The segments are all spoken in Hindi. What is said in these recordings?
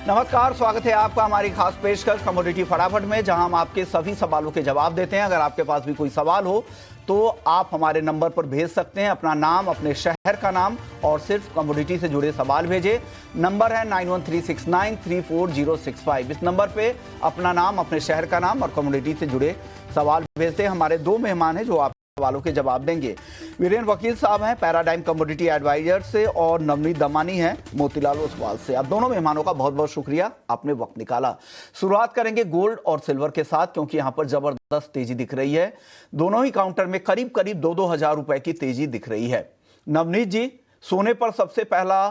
नमस्कार, स्वागत है आपका हमारी खास पेशकश कमोडिटी फटाफट में, जहां हम आपके सभी सवालों के जवाब देते हैं। अगर आपके पास भी कोई सवाल हो तो आप हमारे नंबर पर भेज सकते हैं अपना नाम, अपने शहर का नाम और सिर्फ कमोडिटी से जुड़े सवाल भेजें। नंबर है 9136934065। इस नंबर पे अपना नाम, अपने शहर का नाम और कमोडिटी से जुड़े सवाल भेजते हैं। हमारे दो मेहमान हैं जो आप सवालों के जवाब देंगे। वीरेंद्र वकील साहब हैं पैराडाइम कमोडिटी एडवाइजर से और नवनीत दमानी हैं मोतीलाल ओसवाल से। आप दोनों मेहमानों का बहुत बहुत शुक्रिया, आपने वक्त निकाला। शुरुआत करेंगे गोल्ड और सिल्वर के साथ, क्योंकि यहां पर जबरदस्त तेजी दिख रही है। दोनों ही काउंटर में करीब करीब 2-2 हजार रुपए की तेजी दिख रही है। नवनीत जी, सोने पर सबसे पहला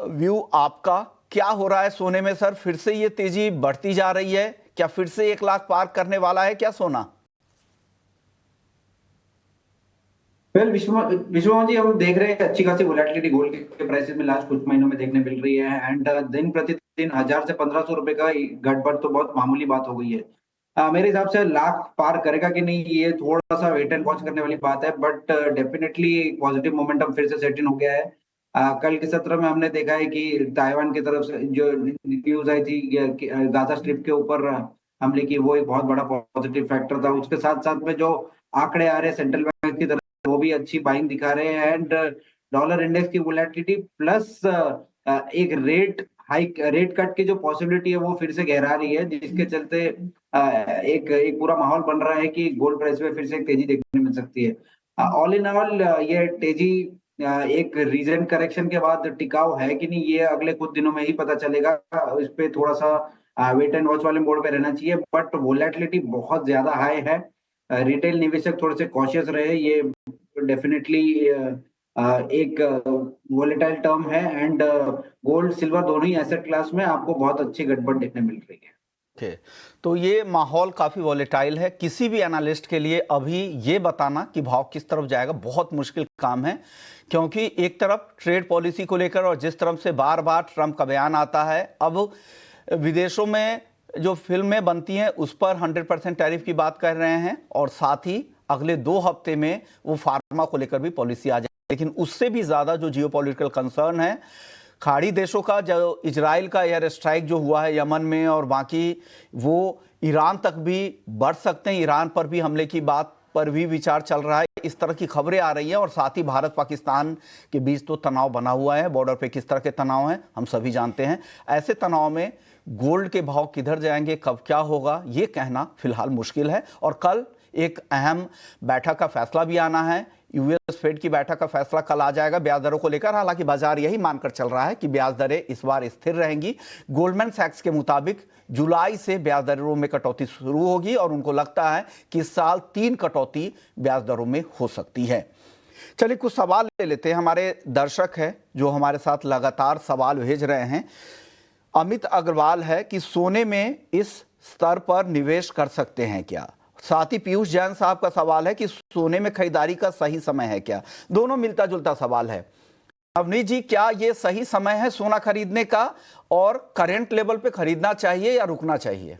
व्यू आपका, क्या हो रहा है सोने में सर? फिर से ये तेजी बढ़ती जा रही है क्या? फिर से 1 लाख पार करने वाला है क्या सोना? वेल विश्वनाथ जी, हम देख रहे हैं अच्छी खासी वोलेटिलिटी गोल्ड के प्राइसेस में लास्ट कुछ महीनों में देखने मिल रही है। एंड दिन प्रतिदिन 1000 से 1500 रुपए का गड़बड़ तो बहुत मामूली बात हो गई है। मेरे हिसाब से लाख पार करेगा कि नहीं, ये थोड़ा सा वेट एंड वॉच करने वाली बात है। बट डेफिनेटली पॉजिटिव मोमेंटम फिर से सेट इन हो गया है। कल के सत्र में हमने देखा है कि ताइवान की तरफ से जो न्यूज आई थी गाजा स्ट्रिप के ऊपर हमले की, वो एक बहुत बड़ा पॉजिटिव फैक्टर था। उसके साथ साथ में जो आंकड़े आ रहे हैं सेंट्रल बैंक की तरफ, वो भी अच्छी बाइंग दिखा रहे हैं। एंड डॉलर इंडेक्स की वोलेटिलिटी प्लस एक रेट कट की जो पॉसिबिलिटी है वो फिर से गहरा रही है, जिसके चलते एक एक पूरा माहौल बन रहा है कि गोल्ड प्राइस में फिर से एक तेजी देखने मिल सकती है। ऑल इन ऑल ये तेजी एक रीजन करेक्शन के बाद टिकाऊ है कि नहीं, ये अगले कुछ दिनों में ही पता चलेगा। इस पे थोड़ा सा वेट एंड वॉच वाले मोड पे रहना चाहिए। बट वोलेटिलिटी बहुत ज्यादा हाई है। रिटेल निवेशक थोड़े से कॉशियस रहे। ये डेफिनेटली एक वोलेटाइल टर्म है। एंड गोल्ड सिल्वर दोनों ही एसेट क्लास में आपको बहुत अच्छी गड़बड़ देखने मिल रही है। तो ये माहौल काफ़ी वॉलेटाइल है। किसी भी एनालिस्ट के लिए अभी ये बताना कि भाव किस तरफ जाएगा बहुत मुश्किल काम है, क्योंकि एक तरफ ट्रेड पॉलिसी को लेकर और जिस तरफ से बार बार ट्रंप का बयान आता है, अब विदेशों में जो फिल्में बनती हैं उस पर 100% टैरिफ की बात कर रहे हैं और साथ ही अगले 2 हफ्ते में वो फार्मा को लेकर भी पॉलिसी आ जाए। लेकिन उससे भी ज़्यादा जो जियोपॉलिटिकल कंसर्न है, खाड़ी देशों का जो इजराइल का एयर स्ट्राइक जो हुआ है यमन में और बाकी, वो ईरान तक भी बढ़ सकते हैं। ईरान पर भी हमले की बात पर भी विचार चल रहा है। इस तरह की खबरें आ रही हैं और साथ ही भारत पाकिस्तान के बीच तो तनाव बना हुआ है। बॉर्डर पे किस तरह के तनाव हैं हम सभी जानते हैं। ऐसे तनाव में गोल्ड के भाव किधर जाएंगे, कब क्या होगा, ये कहना फिलहाल मुश्किल है। और कल एक अहम बैठक का फैसला भी आना है। यूएस फेड की बैठक का फैसला कल आ जाएगा ब्याज दरों को लेकर। हालांकि बाजार यही मानकर चल रहा है कि ब्याज दरें इस बार स्थिर रहेंगी। गोल्डमैन सैक्स के मुताबिक जुलाई से ब्याज दरों में कटौती शुरू होगी और उनको लगता है कि इस साल 3 कटौती ब्याज दरों में हो सकती है। चलिए कुछ सवाल ले लेते हैं। हमारे दर्शक हैं जो हमारे साथ लगातार सवाल भेज रहे हैं। अमित अग्रवाल है कि सोने में इस स्तर पर निवेश कर सकते हैं क्या? साथ ही पीयूष जैन साहब का सवाल है कि सोने में खरीदारी का सही समय है क्या? दोनों मिलता जुलता सवाल है। नवनीत जी, क्या ये सही समय है सोना खरीदने का और करंट लेवल पे खरीदना चाहिए या रुकना चाहिए?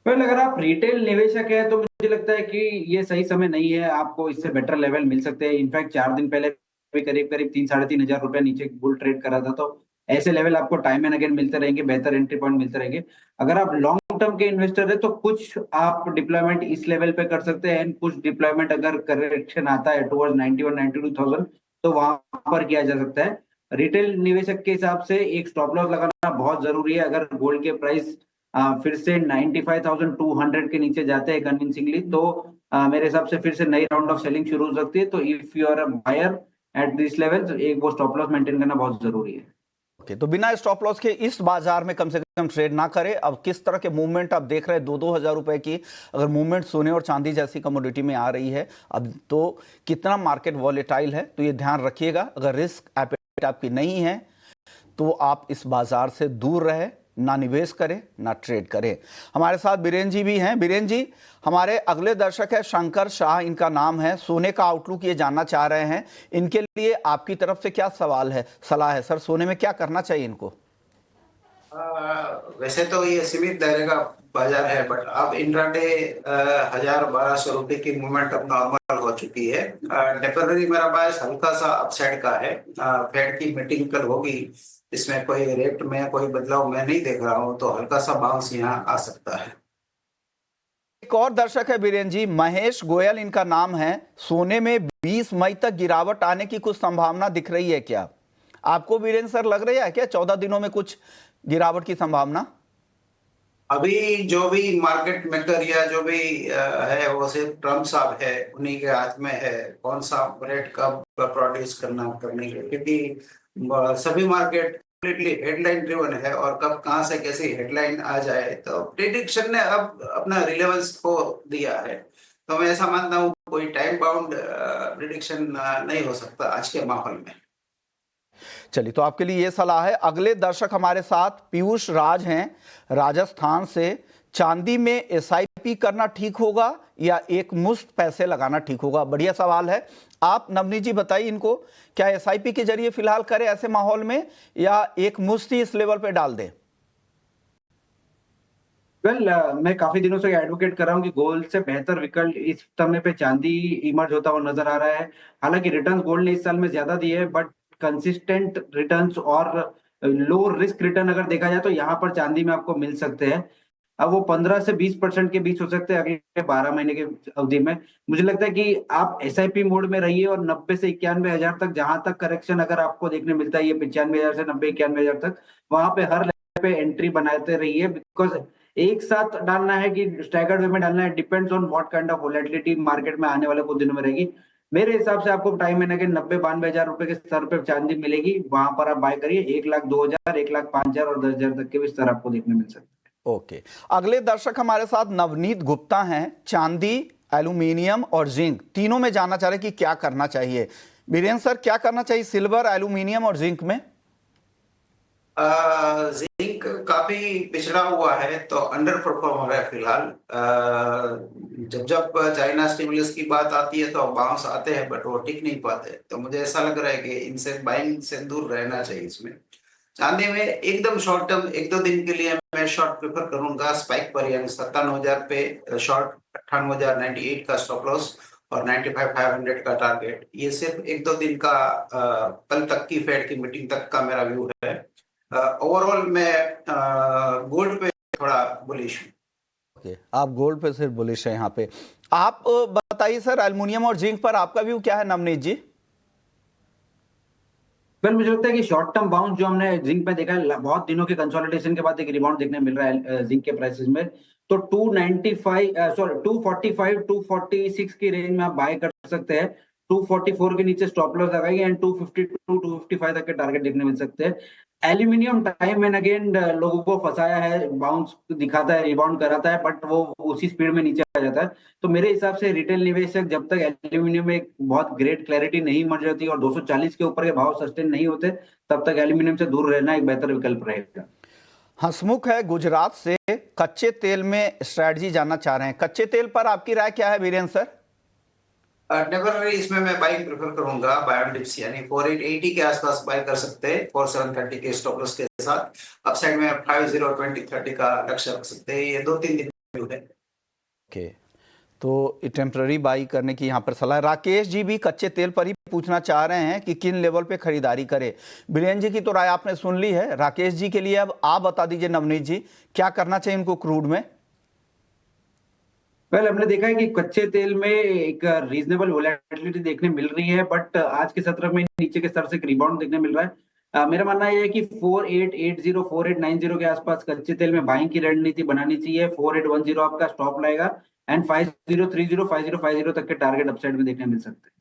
अगर आप रिटेल निवेशक है तो मुझे लगता है कि ये सही समय नहीं है। आपको इससे बेटर लेवल मिल सकते हैं। इनफैक्ट 4 दिन पहले भी करीब करीब 3-3.5 हजार रुपए नीचे गोल्ड ट्रेड करा था। तो ऐसे लेवल आपको टाइम एंड अगेन मिलते रहेंगे, बेहतर एंट्री पॉइंट मिलते रहेंगे। अगर आप लॉन्ग टर्म के इन्वेस्टर है तो कुछ आप डिप्लॉयमेंट इस लेवल पे कर सकते हैं। कुछ डिप्लॉयमेंट अगर करेक्शन आता है टुवर्ड्स 91-92,000 तो वहां पर किया जा सकता है। रिटेल निवेशक के हिसाब से एक स्टॉप लॉस लगाना बहुत जरूरी है। अगर गोल्ड के प्राइस फिर से 95,200 के नीचे जाते हैं कन्विंसिंगली, तो मेरे हिसाब से फिर से नई राउंड ऑफ सेलिंग शुरू हो सकती है। तो if you are a buyer at this level, तो एक वो स्टॉप लॉस मेंटेन करना बहुत जरूरी है। ओके, तो बिना स्टॉप लॉस के इस बाजार में कम से कम ट्रेड ना करें। अब किस तरह के मूवमेंट आप देख रहे हैं? 2-2 हजार रुपए की अगर मूवमेंट सोने और चांदी जैसी कमोडिटी में आ रही है अब, तो कितना मार्केट वॉलेटाइल है, तो ये ध्यान रखिएगा। अगर रिस्क एपेटाइट आपकी नहीं है तो आप इस बाजार से दूर रहे, ना निवेश करें ना ट्रेड करें। हमारे साथ बीरेन जी भी हैं। बीरेन जी, हमारे अगले दर्शक है शंकर शाह, इनका नाम है। सोने का आउटलुक ये जानना चाह रहे हैं। इनके लिए आपकी तरफ से क्या सवाल है, सलाह है? सर, सोने में क्या करना चाहिए इनको? वैसे तो ये सीमित दायरे का बाजार है, बट अब इंट्राडे 1000-1200 रुपए की मूवमेंट अब नॉर्मल हो चुकी है। टेम्पररी मेरा बायस हल्का सा अपसाइड का है। फेड की मीटिंग कल होगी, इसमें कोई रेट में कोई बदलाव मैं नहीं देख रहा हूं, तो हल्का सा बाउंस यहाँ आ सकता है। एक और दर्शक है बीरेन जी, महेश गोयल इनका नाम है। सोने में 20 मई तक गिरावट आने की कुछ संभावना दिख रही है क्या आपको बीरेन सर? लग रही है क्या 14 दिनों में कुछ गिरावट की संभावना? अभी जो भी मार्केट मेकर या जो भी है, वो सिर्फ ट्रम्प साहब है, उन्हीं के हाथ में है कौन सा रेट कब प्रोड्यूस करने के, क्योंकि सभी मार्केट कंप्लीटली हेडलाइन ड्रिवन है, और कब कहां से कैसी हेडलाइन आ जाए, तो प्रिडिक्शन ने अब अपना रिलेवेंस खो दिया है। तो मैं ऐसा मानता हूँ कोई टाइम बाउंड प्रिडिक्शन नहीं हो सकता आज के माहौल में। चलिए, तो आपके लिए ये सलाह है। अगले दर्शक हमारे साथ पीयूष राज हैं राजस्थान से। चांदी में एसआईपी करना ठीक होगा या एक मुश्त पैसे लगाना ठीक होगा? बढ़िया सवाल है। आप नवनीत जी बताइए इनको, क्या एसआईपी के जरिए फिलहाल करें ऐसे माहौल में, या एक मुश्त ही इस लेवल पे डाल दें? मैं काफी दिनों से एडवोकेट कर रहा हूँ कि गोल्ड से बेहतर विकल्प इस समय पे चांदी इमर्ज होता हुआ नजर आ रहा है। हालांकि रिटर्न्स गोल्ड ने इस साल में ज्यादा दिए हैं, बट कंसिस्टेंट रिटर्न्स और लो रिस्क रिटर्न अगर देखा जाए तो यहाँ पर चांदी में आपको मिल सकते हैं। अब वो 15 से 20% के बीच हो सकते हैं अगले 12 महीने की अवधि में। मुझे लगता है कि आप एसआईपी मोड में रहिए, और 90 से 91 हजार तक जहां तक करेक्शन अगर आपको देखने मिलता है, ये 95 हजार से 90-91 हजार तक, वहां पे हर लेवल पे एंट्री बनाते रहिए। बिकॉज एक साथ डालना है कि स्टैगर्ड वे में डालना है, depends on what kind of volatility market में आने वाले कुछ दिनों में रहेगी। मेरे हिसाब से आपको टाइम में के 90-92 हजार रुपए के स्तर पे चांदी मिलेगी, वहां पर आप बाय करिए। 1,02,000, 1,05,000 और 10,000 तक के भी स्तर आपको देखने मिल सकते हैं। ओके, अगले दर्शक हमारे साथ नवनीत गुप्ता हैं। चांदी, एल्यूमिनियम और जिंक तीनों में जानना चाह रहे कि क्या करना चाहिए। बीरेन सर, क्या करना चाहिए सिल्वर, एल्यूमिनियम और जिंक में? जिंक काफी पिछड़ा हुआ है, तो अंडर परफॉर्म हो रहा है फिलहाल। जब जब चाइना स्टिमुलस की बात आती है तो बाउंस आते हैं, बट वो टिक नहीं पाते। तो मुझे ऐसा लग रहा है कि इनसे बाइंग से दूर रहना चाहिए इसमें। चांदी में एकदम शॉर्ट टर्म 1-2 दिन के लिए मैं शॉर्ट प्रेफर करूंगा स्पाइक पर, यानी 57,000 पे शॉर्ट, 98,098 का स्टॉप लॉस और 95,500 का टारगेट। ये सिर्फ 1-2 दिन का कल तक की फेड की मीटिंग तक का मेरा व्यू है। ओवरऑल मैं गोल्ड पे थोड़ा बुलिश हूँ। ओके, आप गोल्ड पे सिर्फ बुलिश है यहाँ पे। आप बताइए सर, एल्युमिनियम और जिंक पर आपका व्यू क्या है नवनीत जी? मुझे लगता है कि शॉर्ट टर्म बाउंस जो हमने जिंक में देखा है, बहुत दिनों के कंसोलिडेशन के बाद एक रिबाउंड देखने मिल रहा है जिंक के प्राइसेस में। तो 245 246 की रेंज में आप बाय कर सकते हैं। 244 के नीचे स्टॉप लॉस लगाइए, एंड 252 255 तक के टारगेट देखने मिल सकते हैं। एल्यूमिनियम टाइम एंड अगेन लोगों को फंसाया है, बाउंस दिखाता है, रिबाउंड कराता है, बट वो उसी स्पीड में नीचे आ जाता है। तो मेरे हिसाब से रिटेल निवेशक जब तक एल्यूमिनियम में एक बहुत ग्रेट क्लैरिटी नहीं मर जाती और 240 के ऊपर के भाव सस्टेन नहीं होते, तब तक एल्यूमिनियम से दूर रहना एक बेहतर विकल्प रहेगा। हंसमुख है गुजरात से, कच्चे तेल में स्ट्रैटेजी जानना चाह रहे हैं। कच्चे तेल पर आपकी राय क्या है वीरेन सर? टेम्पररी इसमें मैं बाइंग प्रेफर करूंगा बाय डिप्स, यानी 4880 के आसपास बाय कर सकते हैं 4730 के स्टॉप लॉस के साथ। अपसाइड में 50-20-30 का लक्ष्य रख सकते हैं। ये 2-3 दिन व्यू है। ओके, तो टेम्पररी बाई करने की यहाँ पर सलाह है। राकेश जी भी कच्चे तेल पर ही पूछना चाह रहे हैं कि किन लेवल पे खरीदारी करें। बीरेन जी की तो राय आपने सुन ली है। राकेश जी के लिए अब आप बता दीजिए नवनीत जी, क्या करना चाहिए इनको क्रूड में? हमने देखा है कि कच्चे तेल में एक रीजनेबल वोलेटिलिटी देखने मिल रही है, बट आज के सत्र में नीचे के स्तर से एक रिबाउंड देखने मिल रहा है। मेरा मानना यह है कि 4880 4890 के आसपास कच्चे तेल में बाइंग की रणनीति बनानी चाहिए। 4810 आपका स्टॉप लाएगा, एंड 5030 5050 तक के टारगेट अपसाइड में देखने मिल सकते हैं।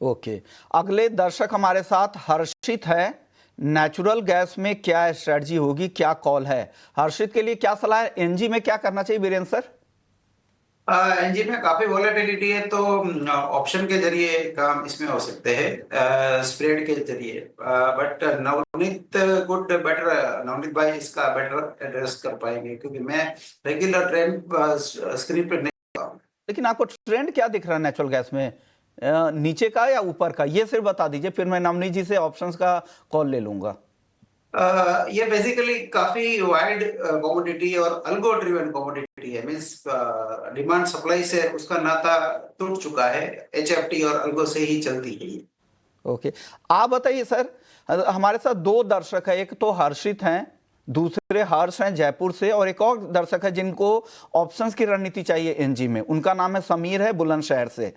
ओके, अगले दर्शक हमारे साथ हर्षित है। नेचुरल गैस में क्या स्ट्रेटजी होगी, क्या कॉल है? हर्षित के लिए क्या सलाह है? एनजी में क्या करना चाहिए बीरेन सर? एनजी में काफी वॉलेटिलिटी है, तो ऑप्शन के जरिए काम इसमें हो सकते हैं, स्प्रेड के जरिए। But Navneet good better, Navneet भाई इसका बेटर एड्रेस कर पाएंगे, क्योंकि मैं रेगुलर ट्रेंड स्क्रीन पे नहीं। लेकिन आपको ट्रेंड क्या दिख रहा है नेचुरल गैस में? नीचे का या ऊपर का, ये सिर्फ बता दीजिए, फिर मैं नवनीत जी से ऑप्शंस का कॉल ले लूंगा। ये बेसिकली काफी वाइड कमोडिटी और अल्गो ड्रिवन कमोडिटी है, मींस डिमांड सप्लाई से उसका नाता टूट चुका है, एचएफटी और अल्गो से ही चलती है। ओके, आप बताइए सर, हमारे साथ दो दर्शक है, एक तो हर्षित हैं, दूसरे हर्ष हैं जयपुर से, और एक और दर्शक है जिनको ऑप्शंस की रणनीति चाहिए एनजी में, उनका नाम है समीर है बुलंदशहर से।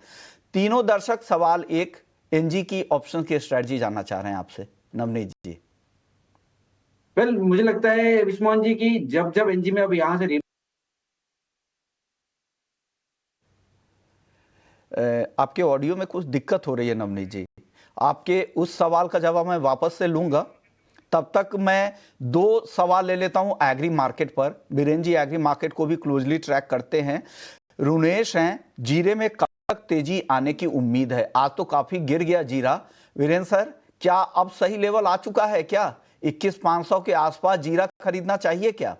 तीनों दर्शक सवाल एक एनजी की ऑप्शन की स्ट्रेटजी जानना चाह रहे हैं आपसे, नवनीत जी। वेल मुझे लगता है विश्वमोहन जी की जब जब एनजी में अब यहाँ से आपके ऑडियो में कुछ दिक्कत हो रही है नवनीत जी, आपके उस सवाल का जवाब मैं वापस से लूंगा, तब तक मैं दो सवाल ले लेता हूं एग्री मार्केट पर। बीरेन जी एग्री मार्केट को भी क्लोजली ट्रैक करते हैं। रुनेश हैं, जीरे में कब तक तेजी आने की उम्मीद है? आज तो काफी गिर गया जीरा। वीरेन सर, क्या अब सही लेवल आ चुका है? क्या 21,500 के आसपास जीरा खरीदना चाहिए क्या?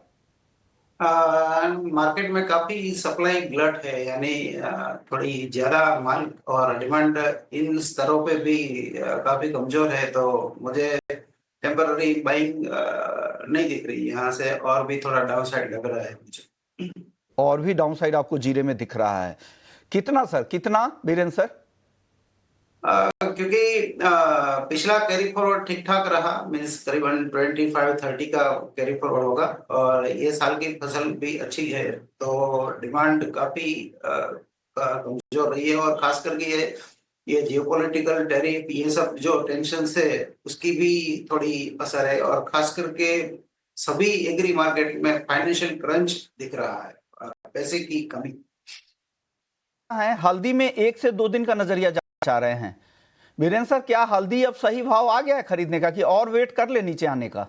मार्केट में काफी सप्लाई ग्लट है, यानी थोड़ी ज्यादा माल और डिमांड इन स्तरों पे भी काफी कमजोर है, तो मुझे टेम्पररी बाइंग नहीं दिख रही यहाँ से, और भी थोड़ा डाउन साइड लग रहा है मुझे। और भी डाउन साइड आपको जीरे में दिख रहा है? कितना सर, कितना बीरेन सर? क्योंकि पिछला कैरी फॉरवर्ड ठीक ठाक रहा, मीन्स करीबन 25-30 का कैरी फॉरवर्ड होगा, और ये साल की फसल भी अच्छी है, तो डिमांड काफी कमजोर रही है, और खास करके ये जियोपॉलिटिकल टैरिफ ये सब जो टेंशन है उसकी भी थोड़ी असर है, और खास करके सभी एग्री मार्केट में फाइनेंशियल क्रंच दिख रहा है, पैसे की कमी है। हल्दी में 1 से 2 दिन का नजरिया चाह रहे हैं बीरेन सर, क्या हल्दी अब सही भाव आ गया है खरीदने का, कि और वेट कर ले नीचे आने का?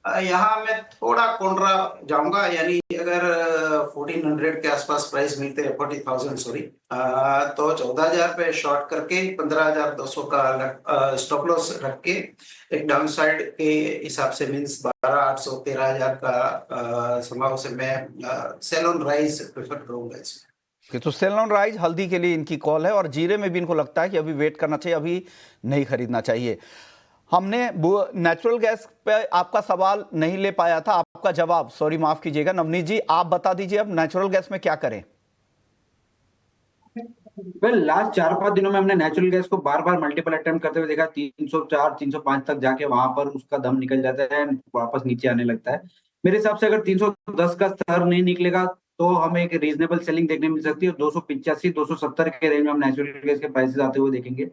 यहाँ मैं थोड़ा कोंड्रा जाऊंगा, यानी अगर 1400 के आसपास प्राइस मिलते हैं, 40,000 सॉरी, तो 14,000 पे शॉर्ट करके 15,200 का स्टॉप लॉस रख के एक डाउन साइड के हिसाब से, मींस 12,800 13,000 का संभाव से मैं सेल ऑन राइज प्रेफर करूंगा इसमें। तो सेल ऑन राइज हल्दी के लिए इनकी कॉल है, और जीरे में भी इनको लगता है कि अभी वेट करना चाहिए, अभी नहीं खरीदना चाहिए। हमने नेचुरल गैस पे आपका सवाल नहीं ले पाया था, आपका जवाब, सॉरी माफ कीजिएगा नवनीत जी, आप बता दीजिए अब नेचुरल गैस में क्या करें? वेल लास्ट 4-5 दिनों में हमने नेचुरल गैस को बार बार मल्टीपल अटेम्प्ट करते हुए देखा, 304 305 तक जाके वहां पर उसका दम निकल जाता है, वापस नीचे आने लगता है। मेरे हिसाब से अगर 310 का स्तर नहीं निकलेगा तो हमें एक रीजनेबल सेलिंग देखने मिल सकती है, 285 270 के रेंज में हम नेचुरल गैस के प्राइसेस आते हुए देखेंगे।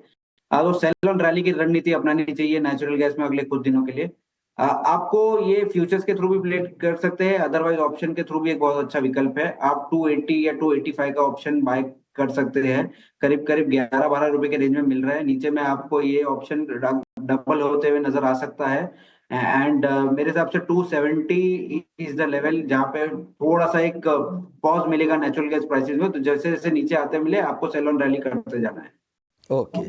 तो सेल ऑन रैली की रणनीति अपनानी चाहिए नेचुरल गैस में अगले कुछ दिनों के लिए। आपको ये फ्यूचर्स के थ्रू भी प्ले कर सकते हैं, अदरवाइज ऑप्शन के थ्रू भी एक बहुत अच्छा विकल्प है। आप 280 या 285 का ऑप्शन बाय कर सकते हैं, करीब करीब 11-12 रुपए के रेंज में मिल रहा है। नीचे में आपको ये ऑप्शन डबल होते हुए नजर आ सकता है, एंड मेरे हिसाब से 270 इज द लेवल जहां पे थोड़ा सा एक पॉज मिलेगा नेचुरल गैस प्राइसेस में, तो जैसे जैसे नीचे आते मिले आपको सेल ऑन रैली करते जाना है। ओके,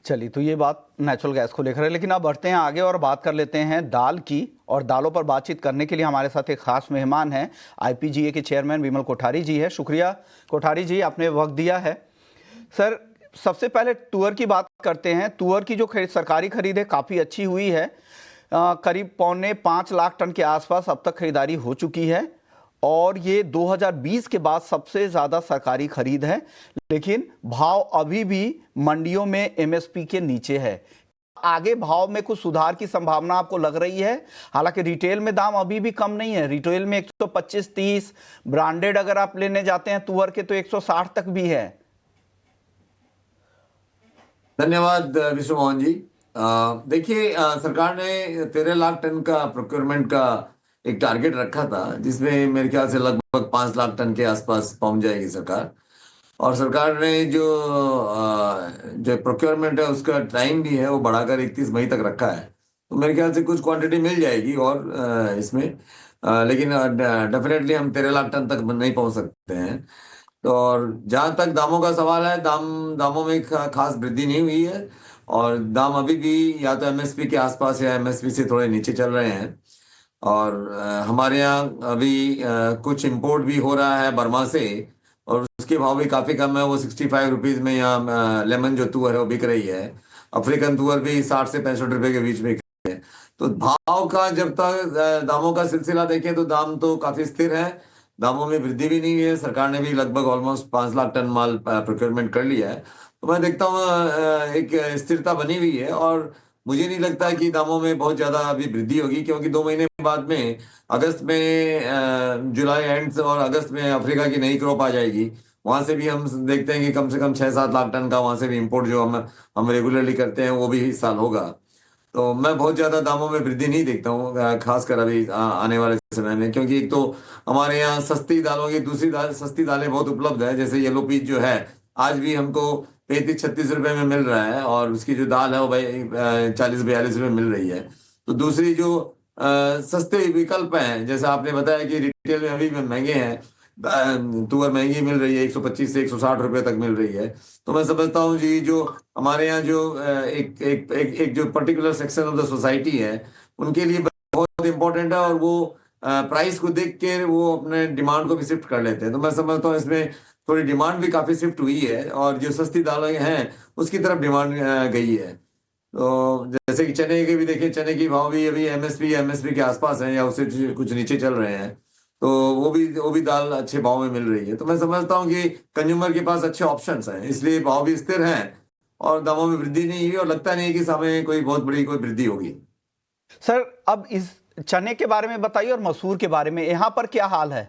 चलिए, तो ये बात नेचुरल गैस को लेकर है, लेकिन अब बढ़ते हैं आगे और बात कर लेते हैं दाल की। और दालों पर बातचीत करने के लिए हमारे साथ एक खास मेहमान हैं, आईपीजीए के चेयरमैन विमल कोठारी जी है। शुक्रिया कोठारी जी, आपने वक्त दिया है। सर, सबसे पहले तुअर की बात करते हैं। तुअर की जो सरकारी खरीद है काफ़ी अच्छी हुई है, करीब 4.25 लाख टन के आसपास अब तक खरीदारी हो चुकी है, और ये 2020 के बाद सबसे ज़्यादा सरकारी खरीद है, लेकिन भाव अभी भी मंडियों में एमएसपी के नीचे है। आगे भाव में कुछ सुधार की संभावना आपको लग रही है? हालांकि रिटेल में दाम अभी भी कम नहीं है, रिटेल में 125-130, ब्रांडेड अगर आप लेने जाते हैं तुअर के तो 160 तक भी है। धन्यवाद विश्व मोहन जी। देखिए, सरकार ने 13 लाख टन का प्रोक्योरमेंट का एक टारगेट रखा था, जिसमें मेरे ख्याल से लगभग 5 लाख टन के आसपास पहुंच जाएगी सरकार। और सरकार ने जो प्रोक्योरमेंट है उसका टाइम भी है वो बढ़ाकर 31 मई तक रखा है, तो मेरे ख्याल से कुछ क्वांटिटी मिल जाएगी और इसमें, लेकिन डेफिनेटली हम 13 लाख टन तक नहीं पहुंच सकते हैं। तो और जहाँ तक दामों का सवाल है, दामों में खास वृद्धि नहीं हुई है, और दाम अभी भी या तो एमएसपी के आसपास या एमएसपी से थोड़े नीचे चल रहे हैं। और हमारे यहाँ अभी कुछ इंपोर्ट भी हो रहा है बर्मा से, और उसके भाव भी काफ़ी कम है। वो 65 रुपीज़ में यहाँ लेमन जो तुअर है वो बिक रही है। अफ्रीकन तुअर भी 60 से 65 रुपए के बीच में है। तो भाव का जब तक दामों का सिलसिला देखें तो दाम तो काफी स्थिर है, दामों में वृद्धि भी नहीं हुई है। सरकार ने भी लगभग ऑलमोस्ट 5 लाख टन माल प्रोक्योरमेंट कर लिया है। तो मैं देखता हूँ एक स्थिरता बनी हुई है, और मुझे नहीं लगता है कि दामों में बहुत ज्यादा अभी वृद्धि होगी, क्योंकि 2 महीने बाद में अगस्त में जुलाई एंड और अगस्त में अफ्रीका की नई क्रॉप आ जाएगी। वहां से भी हम देखते हैं कि कम से कम 6-7 लाख टन का वहां से भी इंपोर्ट जो हम रेगुलरली करते हैं वो भी इस साल होगा। तो मैं बहुत ज्यादा दामों में वृद्धि नहीं देखता हूँ, खासकर अभी आने वाले समय में, क्योंकि एक तो हमारे यहाँ सस्ती दालों की दूसरी सस्ती दालें बहुत उपलब्ध है। जैसे येलो पीच जो है आज भी हमको 35-36 रुपए में मिल रहा है, और उसकी जो दाल है वो भाई 40-42 रुपए मिल रही है। तो दूसरी जो सस्ते विकल्प हैं, जैसे आपने बताया कि रिटेल में अभी भी महंगे हैं, तुअर महंगी मिल रही है, 125 से 160 रुपए तक मिल रही है। तो मैं समझता हूँ जी, जो हमारे यहाँ जो एक एक एक एक जो particular section of the society है उनके लिए बहुत इंपॉर्टेंट है, और वो प्राइस को देख के वो अपने डिमांड को भी शिफ्ट कर लेते हैं। तो मैं समझता हूँ इसमें थोड़ी डिमांड भी काफी शिफ्ट हुई है, और जो सस्ती दालें हैं उसकी तरफ डिमांड गई है। तो जैसे कि चने के भी देखिए, चने की भाव भी अभी एमएसपी के आसपास है, या उससे कुछ नीचे चल रहे हैं। तो वो भी दाल अच्छे भाव में मिल रही है। तो मैं समझता हूँ कि कंज्यूमर के पास अच्छे ऑप्शंस हैं, इसलिए भाव भी स्थिर हैं, और दामों में वृद्धि नहीं हुई, और लगता नहीं है कि समय कोई बहुत बड़ी कोई वृद्धि होगी। सर अब इस चने के बारे में बताइए और मसूर के बारे में, यहाँ पर क्या हाल है?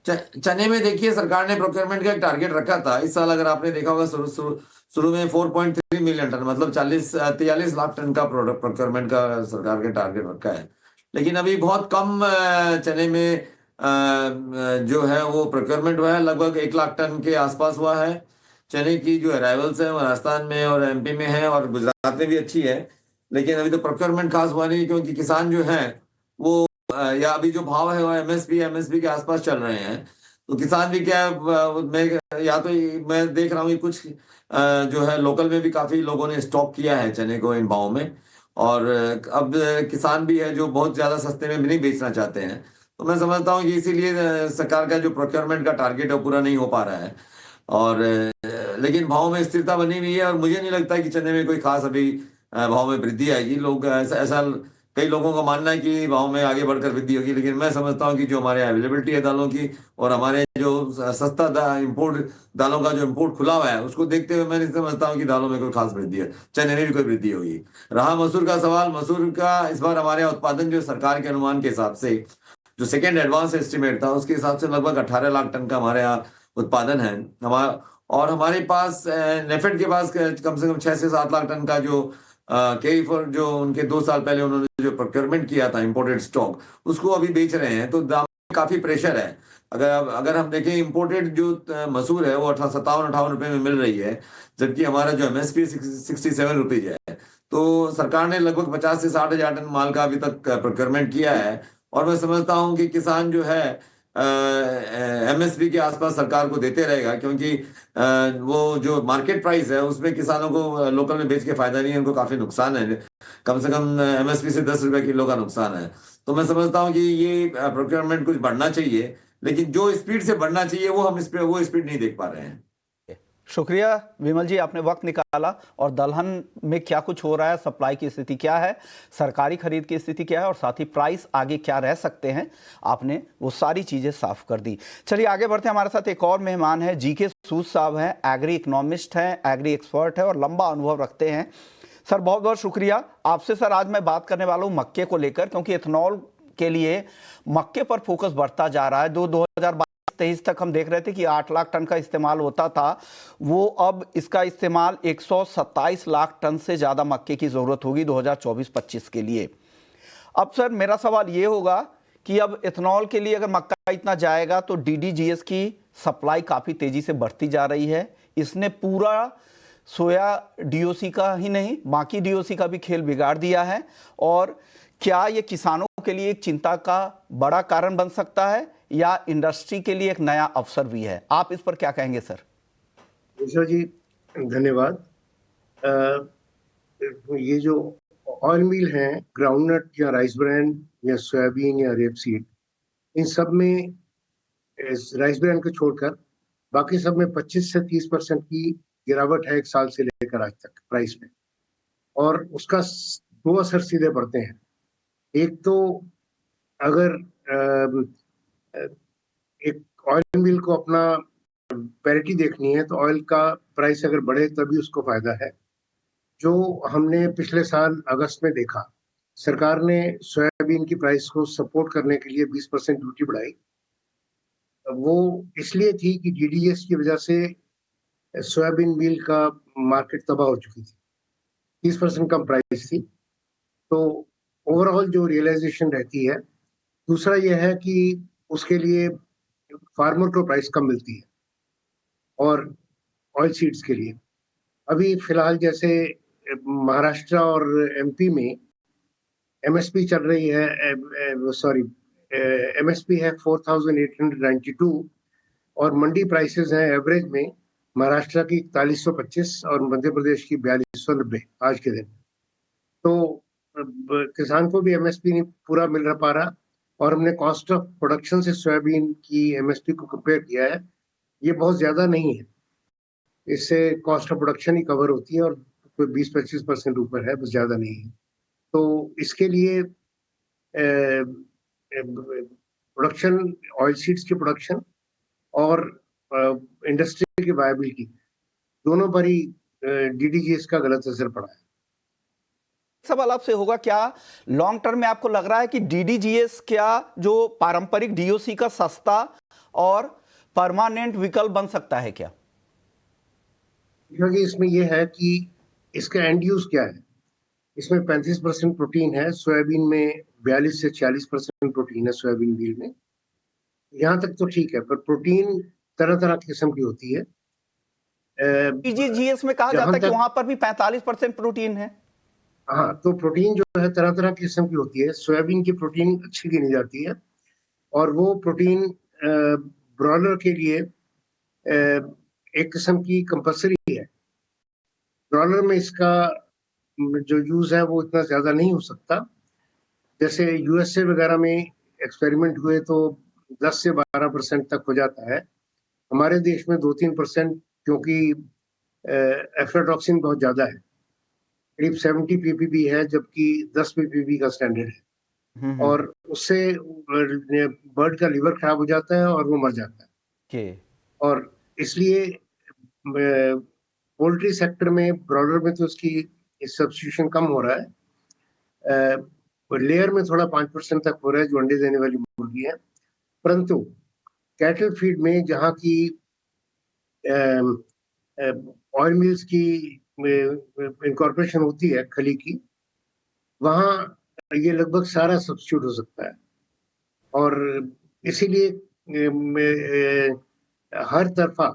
चने में देखिए, सरकार ने प्रोक्योरमेंट का एक टारगेट रखा था इस साल। अगर आपने देखा होगा शुरू में 4.3 मिलियन टन, मतलब 43 लाख टन का प्रोडक्ट प्रोक्योरमेंट का सरकार के टारगेट रखा है। लेकिन अभी बहुत कम चने में जो है वो प्रोक्योरमेंट हुआ है, लगभग 1 लाख टन के आसपास हुआ है। चने की जो अराइवल्स है वो राजस्थान में और एमपी में है, और गुजरात में भी अच्छी है। लेकिन अभी तो प्रोक्योरमेंट खास हुआ नहीं, क्योंकि किसान जो है वो या अभी जो भाव है वो एमएसपी के आसपास चल रहे हैं। तो किसान भी क्या है, मैं या तो मैं देख रहा हूँ कि कुछ जो है लोकल में भी काफी लोगों ने स्टॉक किया है चने को इन भाव में, और अब किसान भी है जो बहुत ज्यादा सस्ते में भी नहीं बेचना चाहते हैं। तो मैं समझता हूँ कि इसीलिए सरकार का जो प्रोक्योरमेंट का टारगेट है वो पूरा नहीं हो पा रहा है। और लेकिन भाव में स्थिरता बनी हुई है, और मुझे नहीं लगता कि चने में कोई खास अभी भाव में वृद्धि आएगी। लोग ऐसा कई लोगों का मानना है कि भाव में आगे बढ़कर वृद्धि होगी, लेकिन मैं समझता हूँ कि जो हमारे अवेलेबिलिटी है दालों की, और हमारे जो सस्ता इंपोर्ट दालों का जो इंपोर्ट खुला हुआ है उसको देखते हुए मैं नहीं समझता हूँ कि दालों में कोई खास वृद्धि है, चने में भी कोई वृद्धि होगी। रहा मसूर का सवाल, मसूर का इस बार हमारे यहाँ उत्पादन जो सरकार के अनुमान के हिसाब से, जो सेकेंड एडवांस एस्टिमेट था उसके हिसाब से लगभग 18 लाख टन का हमारे यहाँ उत्पादन है। हमारा और हमारे पास नेफेड के पास कम से कम 6 से 7 लाख टन का जो कैरी फॉर जो उनके 2 साल पहले उन्होंने जो प्रोक्योरमेंट किया था इंपोर्टेड स्टॉक, उसको अभी बेच रहे हैं। तो दाम में काफी प्रेशर है। अगर हम देखें इंपोर्टेड जो मसूर है वो 57-58 रुपए में मिल रही है, जबकि हमारा जो एमएसपी 67 रुपीज है। तो सरकार ने लगभग 50 से 60 हजार टन माल का अभी तक प्रोक्योरमेंट किया है, और मैं समझता हूँ कि किसान जो है एमएसपी के आसपास सरकार को देते रहेगा, क्योंकि वो जो मार्केट प्राइस है उसमें किसानों को लोकल में बेच के फायदा नहीं है, उनको काफी नुकसान है। कम से कम एमएसपी से 10 रुपए किलो का नुकसान है। तो मैं समझता हूँ कि ये प्रोक्योरमेंट कुछ बढ़ना चाहिए, लेकिन जो स्पीड से बढ़ना चाहिए वो हम वो स्पीड नहीं देख पा रहे हैं। शुक्रिया विमल जी, आपने वक्त निकाला। और दलहन में क्या कुछ हो रहा है, सप्लाई की स्थिति क्या है, सरकारी खरीद की स्थिति क्या है, और साथ ही प्राइस आगे क्या रह सकते हैं, आपने वो सारी चीजें साफ कर दी। चलिए आगे बढ़ते हैं। हमारे साथ एक और मेहमान है, जीके सूद साहब हैं, एग्री इकोनॉमिस्ट हैं, एग्री एक्सपर्ट है और लंबा अनुभव रखते हैं। सर बहुत बहुत शुक्रिया आपसे। सर आज मैं बात करने वाला हूँ मक्के को लेकर, क्योंकि इथेनॉल के लिए मक्के पर फोकस बढ़ता जा रहा है। 2023 तक हम देख रहे थे कि 8 लाख टन का इस्तेमाल होता था, वो अब इसका इस्तेमाल 127 लाख टन से ज़्यादा मक्के की ज़रूरत होगी 2024-25 के लिए। अब सर मेरा सवाल ये होगा कि अब इथेनॉल के लिए अगर मक्का इतना जाएगा तो डीडीजीएस की सप्लाई काफ़ी तेज़ी से बढ़ती जा रही है। इसने पूरा सोया डीओसी का ही नहीं बाकी डीओसी का भी खेल बिगाड़ दिया है। और क्या ये किसानों के लिए एक चिंता का बड़ा कारण बन सकता है, या इंडस्ट्री के लिए एक नया अवसर भी है? आप इस पर क्या कहेंगे सर? विश्व जी धन्यवाद। ये जो ऑयल मिल हैं, ग्राउंडनट या राइस ब्रांड या सोयाबीन या रेपसीड, इन सब में राइस ब्रांड को छोड़कर बाकी सब में 25 से 30% की गिरावट है एक साल से लेकर आज तक प्राइस में। और उसका दो असर सीधे पड़ते हैं। एक तो अगर एक ऑयल मिल को अपना पैरिटी देखनी है तो ऑयल का प्राइस अगर बढ़े तभी उसको फायदा है। जो हमने पिछले साल अगस्त में देखा, सरकार ने सोयाबीन की प्राइस को सपोर्ट करने के लिए 20% ड्यूटी बढ़ाई। वो इसलिए थी कि डीडीएस की वजह से सोयाबीन मील का मार्केट तबाह हो चुकी थी, 30% कम प्राइस थी। तो ओवरऑल जो रियलाइजेशन रहती है। दूसरा यह है कि उसके लिए फार्मर को प्राइस कम मिलती है और ऑयल सीड्स के लिए अभी फिलहाल जैसे महाराष्ट्र और एमपी में एमएसपी चल रही है, एमएसपी है 4,892 और मंडी प्राइसेस हैं एवरेज में महाराष्ट्र की 4125 और मध्य प्रदेश की 4290 आज के दिन। तो किसान को भी एमएसपी नहीं पूरा मिल रहा पा रहा और हमने कॉस्ट ऑफ प्रोडक्शन से सोयाबीन की एमएसपी को कंपेयर किया है, ये बहुत ज्यादा नहीं है। इससे cost of production he cover होती है और कोई 20-25% ऊपर है, बस ज्यादा नहीं है। तो इसके लिए प्रोडक्शन, ऑयल सीड्स की प्रोडक्शन और इंडस्ट्री की वायबिलिटी दोनों पर ही डीडीजीएस का गलत असर पड़ा है। सवाल आपसे होगा, क्या लॉन्ग टर्म में आपको लग रहा है कि डीडीजीएस क्या जो पारंपरिक डीओसी का सस्ता और परमानेंट विकल्प बन सकता है क्या? क्योंकि इसमें यह है कि इसका एंड यूज क्या है। इसमें 35% प्रोटीन है, सोयाबीन में 42 से 40% प्रोटीन है सोयाबीन मील में। यहाँ तक तो ठीक है, पर प्रोटीन तरह तरह की किस्म की होती है। डीडीजीएस में कहा जाता है कि वहां पर भी 45% प्रोटीन है। हाँ, तो प्रोटीन जो है तरह तरह की किस्म की होती है। सोयाबीन की प्रोटीन अच्छी गिनी जाती है और वो प्रोटीन ब्रॉयलर के लिए एक किस्म की कंपल्सरी है। ब्रॉयलर में इसका जो यूज है वो इतना ज्यादा नहीं हो सकता। जैसे यूएसए वगैरह में एक्सपेरिमेंट हुए तो 10 से 12% तक हो जाता है। हमारे देश में 2-3%, क्योंकि एफ्लाटॉक्सिन बहुत ज्यादा है, करीब 70 ppb है, जबकि 10 ppb का स्टैंडर्ड है। और उससे बर्ड का लिवर खराब हो जाता है और वो मर जाता है। और इसलिए पोल्ट्री सेक्टर में, ब्रॉयलर में तो उसकी सब्स्टिट्यूशन कम हो रहा है। लेयर में थोड़ा 5% तक हो रहा है जो अंडे देने वाली मुर्गी है। परंतु कैटल फीड में जहाँ की ऑयल मिल्स की इनकॉर्पोरेशन होती है खली की, वहाँ ये लगभग सारा सब्स्टिट्यूट हो सकता है। और इसीलिए हर तरफा,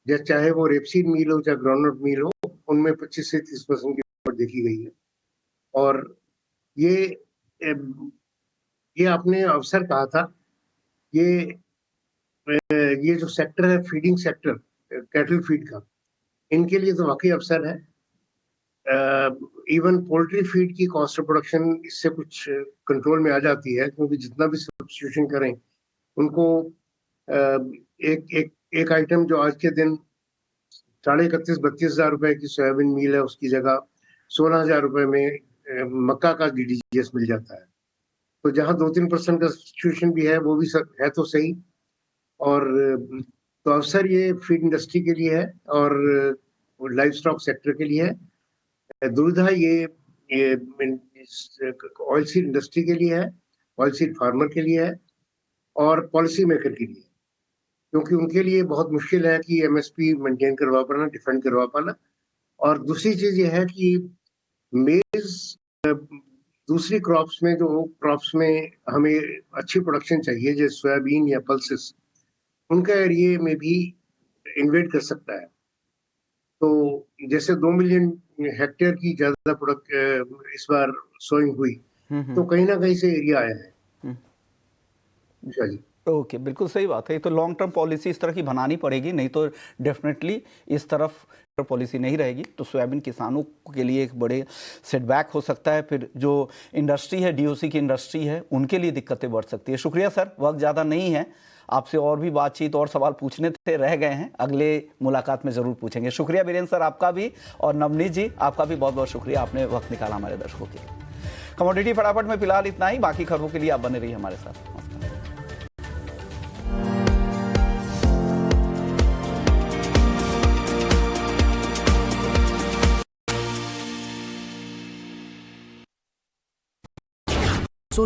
चाहे वो रेपसीड मील हो चाहे ग्राउंडनट मील हो, उनमें 25 से 30% की गिरावट देखी गई है। और ये आपने अवसर कहा था, ये जो सेक्टर है फीडिंग सेक्टर, कैटल फीड का, इनके लिए तो वाकई अवसर है। इवन पोल्ट्री फीड की कॉस्ट ऑफ प्रोडक्शन इससे कुछ कंट्रोल में आ जाती है, क्योंकि जितना भी सब्स्टिट्यूशन करें उनको एक आइटम जो आज के दिन 31,000-32,000 हज़ार रुपए की सोयाबीन मील है, उसकी जगह 16,000 रुपए में मक्का का डीडीजीएस मिल जाता है। तो जहाँ 2-3% का सब्स्टिट्यूशन भी है वो भी है तो सही। और तो अवसर ये फीड इंडस्ट्री के लिए है और लाइव स्टॉक सेक्टर के लिए है। दुविधा ये ऑयल सीड इंडस्ट्री के लिए है, ऑयल सीड फार्मर के लिए है और पॉलिसी मेकर के लिए, क्योंकि उनके लिए बहुत मुश्किल है कि एमएसपी मेंटेन करवा पाना, डिफेंड करवा पाना। और दूसरी चीज ये है कि मेज दूसरी क्रॉप्स में, जो क्रॉप्स में हमें अच्छी प्रोडक्शन चाहिए, जैसे सोयाबीन या पल्सेस, उनका एरिया में भी इन्वेट कर सकता है। तो जैसे 2 मिलियन हेक्टेयर की ज्यादा प्रोडक्ट इस बार सोइंग हुई, तो कहीं ना कहीं से एरिया आया है। जी, ओके, बिल्कुल सही बात है। तो लॉन्ग टर्म पॉलिसी इस तरह की बनानी पड़ेगी, नहीं तो डेफिनेटली इस तरफ पॉलिसी नहीं रहेगी तो सोयाबीन किसानों के लिए एक बड़े सेटबैक हो सकता है। फिर जो इंडस्ट्री है, डीओसी की इंडस्ट्री है, उनके लिए दिक्कतें बढ़ सकती है। शुक्रिया सर, वक्त ज़्यादा नहीं है, आपसे और भी बातचीत और सवाल पूछने थे, रह गए हैं, अगले मुलाकात में ज़रूर पूछेंगे। शुक्रिया वीरेंद्र सर आपका भी, और नवनीत जी आपका भी बहुत बहुत शुक्रिया, आपने वक्त निकाला हमारे दर्शकों के लिए। कमोडिटी फटाफट में फिलहाल इतना ही, बाकी खबरों के लिए आप बने रहिए हमारे साथ।